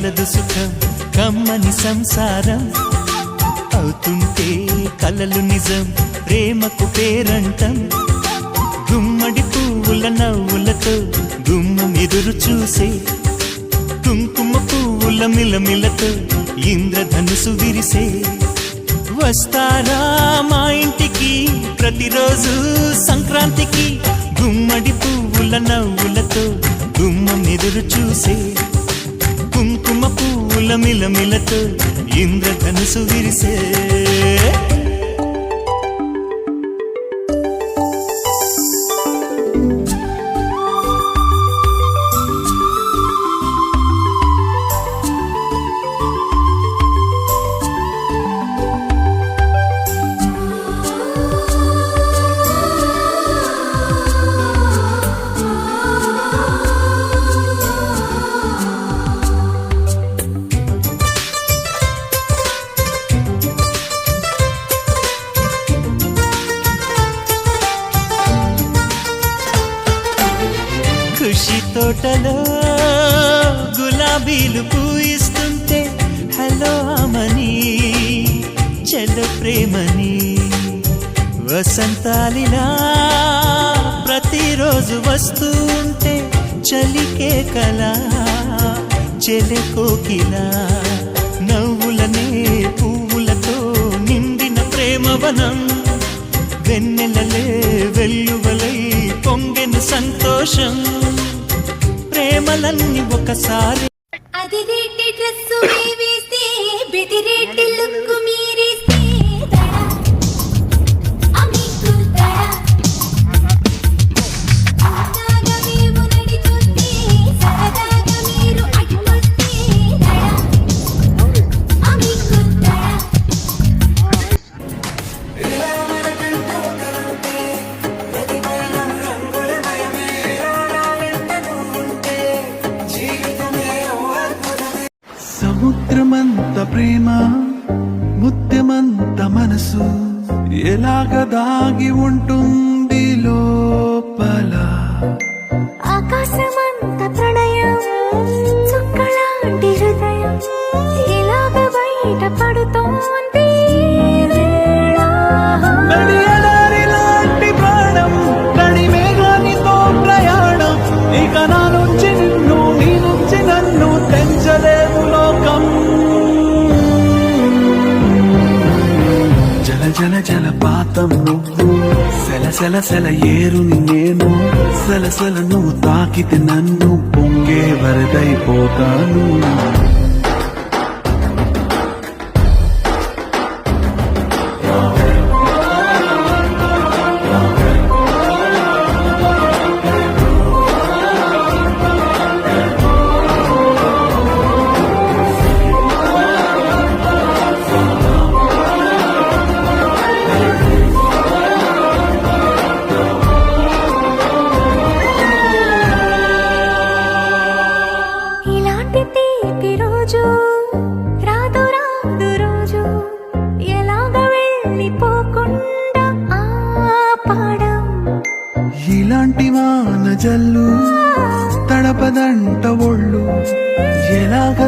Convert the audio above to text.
కలదు సుఖం కమ్మని సంసారం అవుతుంటే కలలు నిజం ప్రేమకు పేరంటం గుమ్మడి పువ్వుల నవ్వులతో గుమ్మం ఎదురు చూసే కుంకుమ పువ్వుల మిలమిలతో ఇంద్రధనుసు విరిసే వస్తారా మా ఇంటికి ప్రతిరోజు సంక్రాంతికి గుమ్మడి పువ్వుల నవ్వులతో గుమ్మం ఎదురు చూసే కుంకుమ పువ్వుల మిలమిలతో ఇంద్రధనుసు విరిసే ఖుషి తోటలో గులాబీలు పూయిస్తుంటే హలో అమని చెల్ల ప్రేమని వసంతాలిలా ప్రతిరోజు వస్తూ ఉంటే చలికే కలా చెలె కోకిలా నవ్వులనే పువ్వులతో నిండిన ప్రేమవనం వెన్నెలలే వెల్లువలై పొంగెను సంతోషం ప్రేమలన్నీ ఒకసారి అదిరేటి డ్రెస్సు వేస్తే బెదిరేటి లుక్కు మీరేస్తే దడ అమికు దడ సరదాగా మేము నడిచొస్తే సరదాగా మీరు అడ్డొస్తే దడ అమికు దడ సముద్రమంత ప్రేమ ముత్యమంత మనసు ఎలాగ దాగి ఉంటుంది లోపల ఆకాశమంత ప్రణయం చుక్కలాంటి హృదయం ఇలాగ బయట పడుతోంది లాంటి ప్రాణం నడి మేఘానితో ప్రయాణం ఇక నా నుంచి నిన్ను నీ నుంచి నన్ను తెంచలేవు లోకం జల జల జలపాతం నువ్వు సెల సెల సెల ఏరుని నేను సలసల నువ్వు తాకితే నన్ను పొంగే వరదైపోతాను ఇలాంటి తీపి రోజు రాదు రాదు రోజు ఎలాగ వెళ్ళిపోకుండా ఆపడం ఇలాంటి వాన జల్లు తడపదంట ఒళ్ళు ఎలాగ